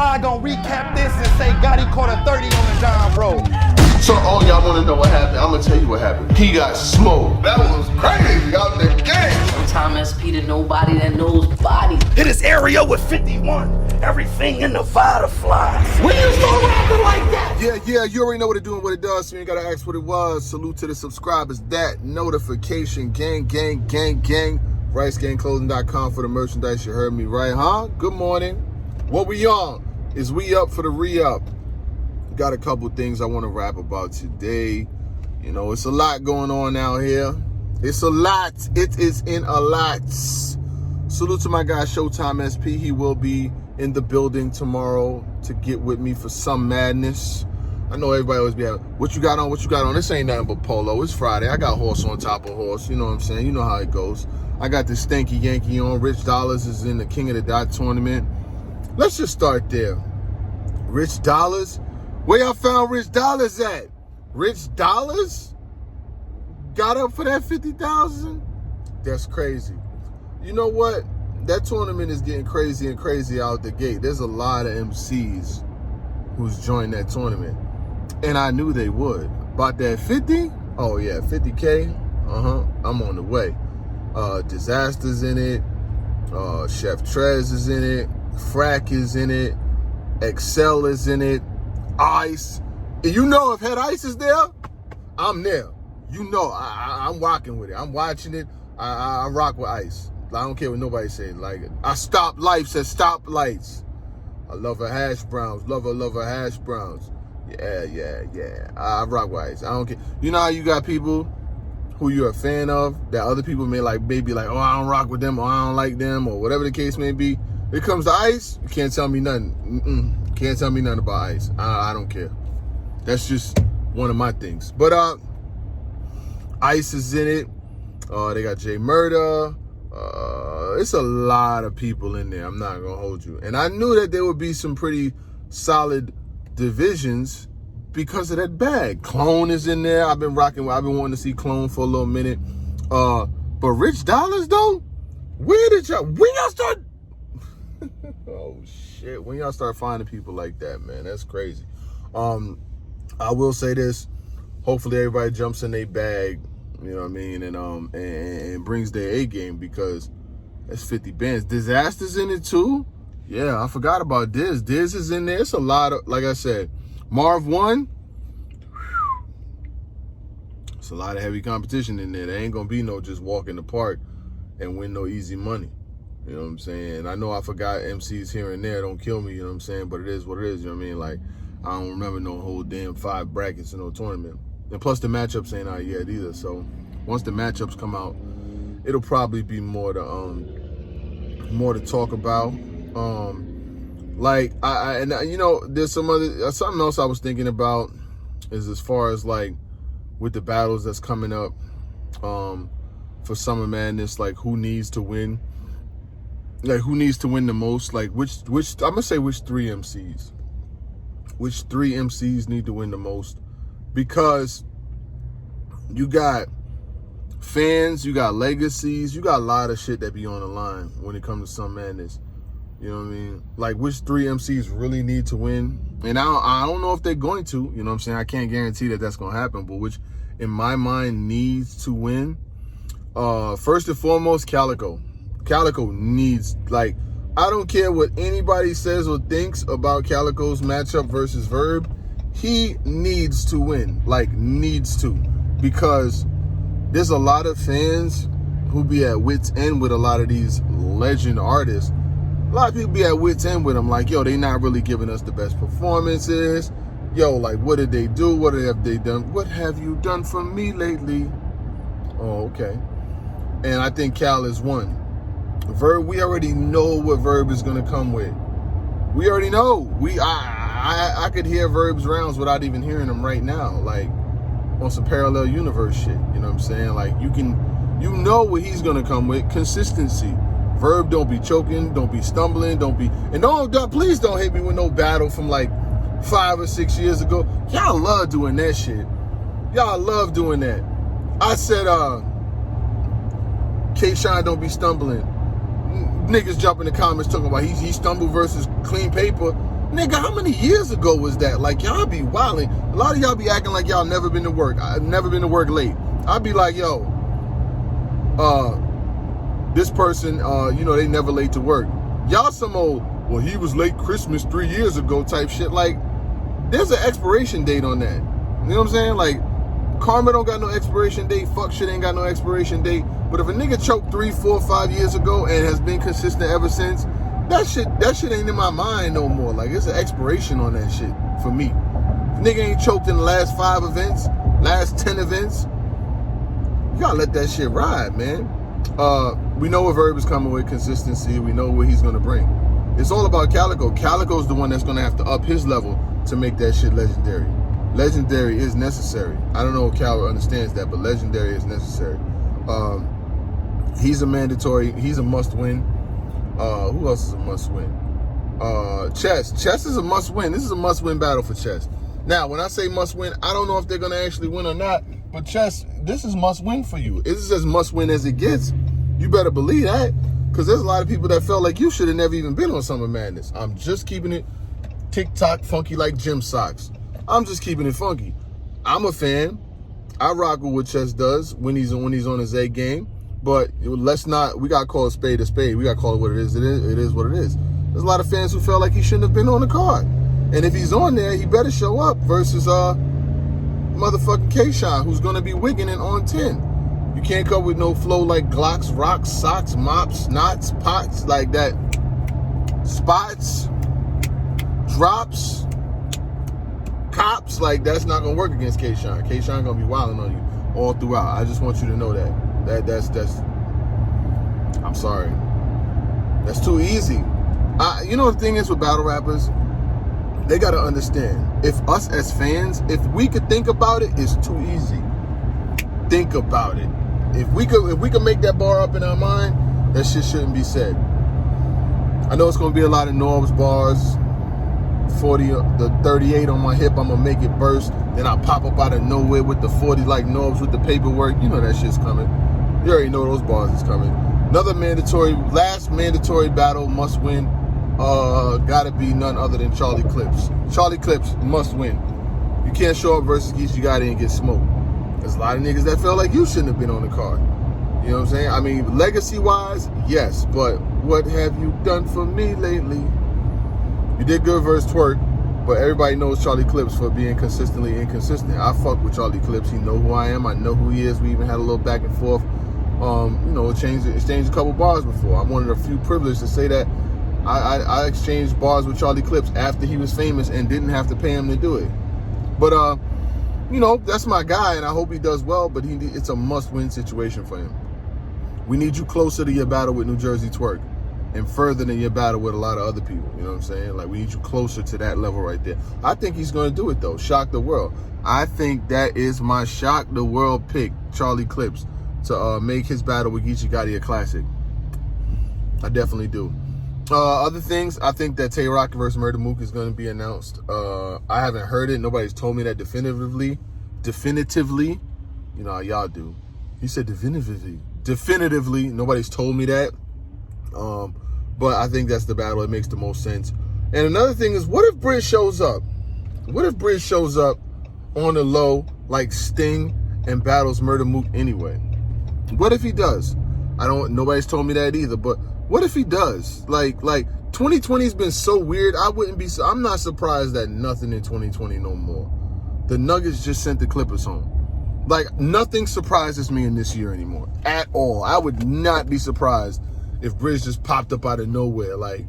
Fly gonna recap this and say Gotti caught a 30 on the John Road. So all y'all wanna know what happened, I'm gonna tell you what happened. He got smoked. That was crazy out the game. Sometimes SP to nobody that knows body. Hit this area with 51. Everything in the Vada flies. When you start rapping like that? Yeah, you already know what it do and what it does, so you ain't gotta ask what it was. Salute to the subscribers. That notification, gang. RiceGangClothing.com for the merchandise. You heard me right, huh? Good morning. What we on? Is we up for the re-up? Got a couple things I want to rap about today. You know, it's a lot going on out here. It's a lot. It is in a lot. Salute to my guy Showtime SP. He will be in the building tomorrow to get with me for some madness. I know everybody always be having, what you got on? What you got on? This ain't nothing but polo. It's Friday. I got horse on top of horse. You know what I'm saying? You know how it goes. I got this stanky Yankee on. Rich Dolarz is in the King of the Dot tournament. Let's just start there. Rich Dolarz? Where y'all found Rich Dolarz at? Rich Dolarz got up for that 50,000? That's crazy. You know what? That tournament is getting crazy and crazy out the gate. There's a lot of MCs who's joined that tournament. And I knew they would. About that 50? Oh yeah, 50K? I'm on the way. Disaster's in it. Chef Trez is in it. Frack is in it. Excel is in it. Ice. And you know if Head Ice is there, I'm there. You know, I'm rocking with it. I'm watching it. I rock with Ice. I don't care what nobody says. Like, I stop life at stop lights. I love her hash browns. Love her hash browns. Yeah. I rock with Ice. I don't care. You know how you got people who you're a fan of that other people may like, maybe like, oh, I don't rock with them, or I don't like them, or whatever the case may be. When it comes to Ice, you can't tell me nothing. Can't tell me nothing about Ice. I don't care. That's just one of my things. But Ice is in it. They got J Murda. It's a lot of people in there. I'm not gonna hold you. And I knew that there would be some pretty solid divisions because of that bag. Qleen is in there. I've been wanting to see Qleen for a little minute. But Rich Dolarz though, when y'all start? Oh shit! When y'all start finding people like that, man, that's crazy. I will say this: hopefully everybody jumps in their bag. You know what I mean, and brings their A game, because that's 50 bands. Disaster's in it too. Yeah, I forgot about Diz. Diz is in there. It's a lot of, like I said, Marv 1. It's a lot of heavy competition in there. There ain't gonna be no just walk in the park and win no easy money. You know what I'm saying? I know I forgot MCs here and there. Don't kill me, you know what I'm saying? But it is what it is, you know what I mean? Like, I don't remember no whole damn 5 brackets in no tournament. And plus the matchups ain't out yet either. So once the matchups come out, it'll probably be more to talk about. Like you know, there's something else I was thinking about is as far as like with the battles that's coming up for Summer Madness, like who needs to win? Like who needs to win the most? Like which I'm gonna say which 3 MCs? Which 3 MCs need to win the most? Because you got fans, you got legacies, you got a lot of shit that be on the line when it comes to Summer Madness. You know what I mean? Like which 3 MCs really need to win? And I don't know if they're going to, you know what I'm saying? I can't guarantee that that's going to happen, but which in my mind needs to win. First and foremost, Calico. Calico needs, like, I don't care what anybody says or thinks about Calico's matchup versus Verb. He needs to win, like needs to, because there's a lot of fans who be at wit's end with a lot of these legend artists. A lot of people be at wit's end with them, like, yo, they not really giving us the best performances. Yo, like, what did they do? What have they done? What have you done for me lately? Oh, okay. And I think Cal is one. Verb, we already know what Verb is gonna come with. We already know. I could hear Verb's rounds without even hearing them right now, like on some parallel universe shit. You know what I'm saying? Like you know what he's gonna come with. Consistency. Verb don't be choking, don't be stumbling, please don't hit me with no battle from like 5 or 6 years ago. Y'all love doing that shit. Y'all love doing that. I said, K-Shine don't be stumbling. Niggas jump in the comments talking about he stumbled versus Clean Paper. Nigga, how many years ago was that? Like, y'all be wilding. A lot of y'all be acting like y'all never been to work. I've never been to work late. I'd be like, yo, this person, they never late to work. Y'all some old, well, he was late Christmas 3 years ago type shit. Like, there's an expiration date on that. You know what I'm saying? Like, karma don't got no expiration date. Fuck shit ain't got no expiration date. But if a nigga choked 3, 4, 5 years ago and has been consistent ever since, that shit ain't in my mind no more. Like, it's an expiration on that shit for me. If nigga ain't choked in the last 5 events, last 10 events, you gotta let that shit ride, man. We know what Verb is coming with, consistency. We know what he's gonna bring. It's all about Calico. Calico's the one that's gonna have to up his level to make that shit legendary. Legendary is necessary. I don't know if Cal understands that, but legendary is necessary. He's a mandatory. He's a must-win. Who else is a must-win? Chess. Chess is a must-win. This is a must-win battle for Chess. Now, when I say must-win, I don't know if they're going to actually win or not, but Chess, this is must-win for you. This is as must-win as it gets. You better believe that, because there's a lot of people that felt like you should have never even been on Summer Madness. I'm just keeping it TikTok funky like gym socks. I'm just keeping it funky. I'm a fan. I rock with what Chess does when he's on his A game. But let's not, we got to call a spade a spade. We got to call it what it is. It is what it is. There's a lot of fans who felt like he shouldn't have been on the card. And if he's on there, he better show up versus motherfucking K-Shine, who's going to be wigging it on 10. You can't come with no flow like Glocks, rocks, socks, mops, knots, pots, like that. Spots, drops, cops, like that's not going to work against K-Shine. K-Shine going to be wilding on you all throughout. I just want you to know that. That's I'm sorry. That's too easy. You know the thing is with battle rappers, they gotta understand. If us as fans, if we could think about it, it's too easy. Think about it. If we could make that bar up in our mind, that shit shouldn't be said. I know it's gonna be a lot of Norbs bars. 40, the 38 on my hip, I'm gonna make it burst. Then I pop up out of nowhere with the 40 like Norbs with the paperwork. You know that shit's coming. You already know those bars is coming. Another last mandatory battle must win. Gotta be none other than Charlie Clips. Charlie Clips must win. You can't show up versus Geechee Gotti and get smoked. There's a lot of niggas that felt like you shouldn't have been on the card. You know what I'm saying? I mean, legacy-wise, yes, but what have you done for me lately? You did good versus Twerk, but everybody knows Charlie Clips for being consistently inconsistent. I fuck with Charlie Clips. He know who I am. I know who he is. We even had a little back and forth. Exchanged a couple bars before. I'm one of the few privileged to say that I exchanged bars with Charlie Clips after he was famous and didn't have to pay him to do it. But, that's my guy, and I hope he does well, but it's a must-win situation for him. We need you closer to your battle with New Jersey Twerk and further than your battle with a lot of other people. You know what I'm saying? Like, we need you closer to that level right there. I think he's going to do it, though. Shock the world. I think that is my shock the world pick, Charlie Clips, to make his battle with Geechee Gotti a classic. I definitely do. Other things, I think that Tay Roc versus Murda Mook is going to be announced. I haven't heard it. Nobody's told me that definitively. You know how y'all do. He said definitively. Definitively, nobody's told me that. But I think that's the battle. It makes the most sense. And another thing is, what if Briz shows up? What if Briz shows up on the low like Sting and battles Murda Mook anyway? What if he does? Nobody's told me that either, but what if he does? Like 2020's been so weird. I'm not surprised that nothing in 2020 no more. The Nuggets just sent the Clippers home. Like, nothing surprises me in this year anymore at all. I would not be surprised if Briz just popped up out of nowhere. Like,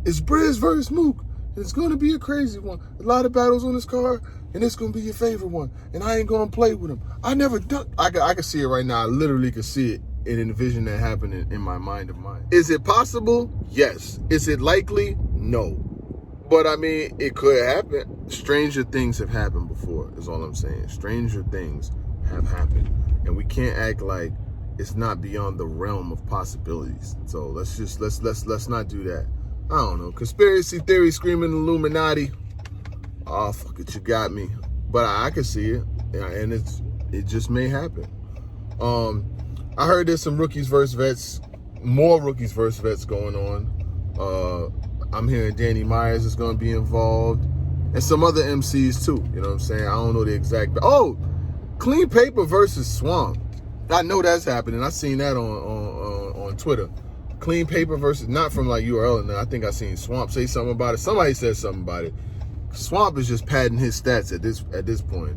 it's Briz versus Mook. And it's going to be a crazy one. A lot of battles on this card, and it's going to be your favorite one. And I ain't going to play with him. I never done. I can see it right now. I literally could see it and envision that happening in my mind of mine. Is it possible? Yes. Is it likely? No. But, I mean, it could happen. Stranger things have happened before, is all I'm saying. Stranger things have happened. And we can't act like it's not beyond the realm of possibilities. So let's not do that. I don't know. Conspiracy theory screaming Illuminati. Oh, fuck it, you got me. But I can see it. And it just may happen. I heard there's some rookies versus vets, more rookies versus vets going on. I'm hearing Danny Myers is going to be involved. And some other MCs too. You know what I'm saying? I don't know the exact... Oh! Clean Paper versus Swamp. I know that's happening. I seen that on Twitter. Clean Paper versus... Not from like URL and I think I seen Swamp say something about it. Somebody said something about it. Swamp is just padding his stats at this point.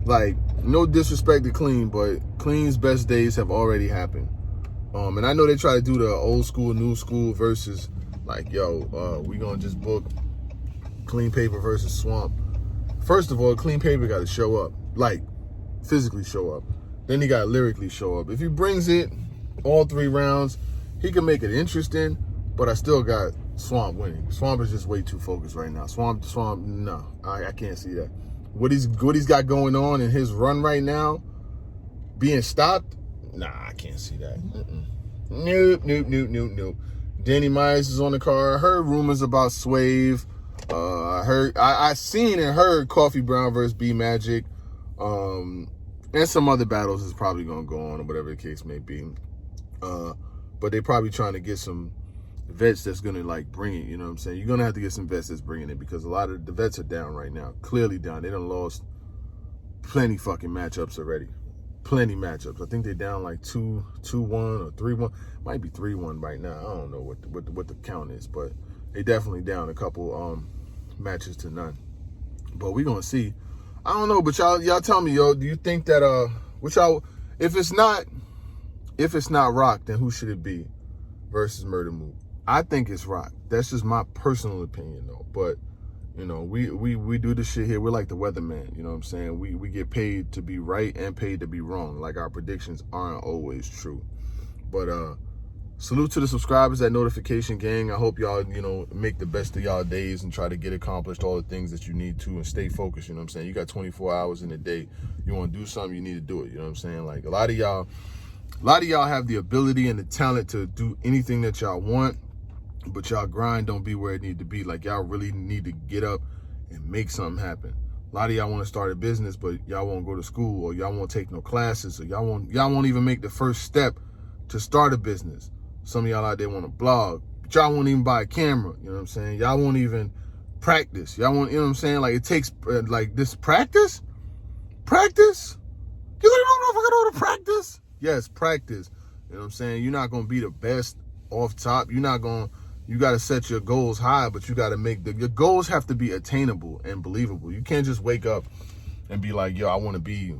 Like, no disrespect to Qleen, but Qleen's best days have already happened. And I know they try to do the old school, new school versus like, yo, we gonna just book Clean Paper versus Swamp. First of all, Clean Paper got to show up, like physically show up. Then he got to lyrically show up. If he brings it all 3 rounds, he can make it interesting. But I still got Swamp winning. Swamp is just way too focused right now. Swamp, no, I can't see that. What he's got going on in his run right now, being stopped, nah, I can't see that. Nope. Danny Myers is on the card. I heard rumors about Swave. I seen and heard Coffee Brown versus B Magic. And some other battles is probably gonna go on or whatever the case may be. But they probably trying to get some vets that's gonna like bring it, you know what I'm saying? You're gonna have to get some vets that's bringing it because a lot of the vets are down right now. Clearly down. They done lost plenty fucking matchups already. Plenty matchups. I think they're down like 2-1 or 3-1. Might be 3-1 right now. I don't know what the count is, but they definitely down a couple matches to none. But we gonna see. I don't know, but y'all tell me, yo, do you think that if it's not Roc, then who should it be versus Murda Mook? I think it's Roc. That's just my personal opinion though. But you know, we do this shit here. We're like the weatherman, you know what I'm saying? We get paid to be right and paid to be wrong. Like our predictions aren't always true. But salute to the subscribers, that notification gang. I hope y'all, you know, make the best of y'all days and try to get accomplished all the things that you need to and stay focused, you know what I'm saying? You got 24 hours in a day. You want to do something, you need to do it, you know what I'm saying? Like a lot of y'all have the ability and the talent to do anything that y'all want, but y'all grind don't be where it need to be. Like y'all really need to get up and make something happen. A lot of y'all want to start a business, but y'all won't go to school, or y'all won't take no classes, or y'all won't even make the first step to start a business. Some of y'all out there want to blog, but y'all won't even buy a camera, you know what I'm saying? Y'all won't even practice. Y'all won't, you know what I'm saying? Like it takes like this practice? Practice? You don't know if I got all the practice? Yes, practice. You know what I'm saying? You're not going to be the best off top. You got to set your goals high, but you got to make your goals have to be attainable and believable. You can't just wake up and be like, yo, I want to be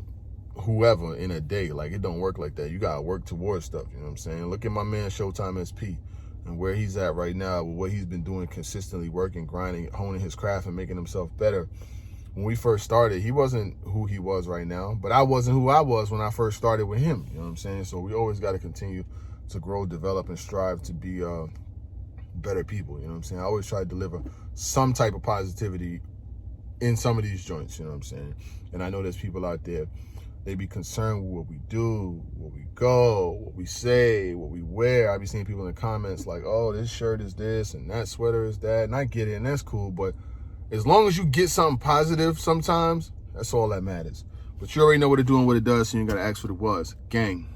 whoever in a day. Like, it don't work like that. You got to work towards stuff. You know what I'm saying? Look at my man Showtime SP and where he's at right now with what he's been doing, consistently working, grinding, honing his craft and making himself better. When we first started, he wasn't who he was right now, but I wasn't who I was when I first started with him. You know what I'm saying? So we always got to continue to grow, develop, and strive to be better people. You know what I'm saying? I always try to deliver some type of positivity in some of these joints. You know what I'm saying? And I know there's people out there, they be concerned with what we do, where we go, what we say, what we wear. I be seeing people in the comments like, oh, this shirt is this and that sweater is that. And I get it, and that's cool. But as long as you get something positive sometimes, that's all that matters. But you already know what to do and what it does, so you ain't got to ask what it was. Gang.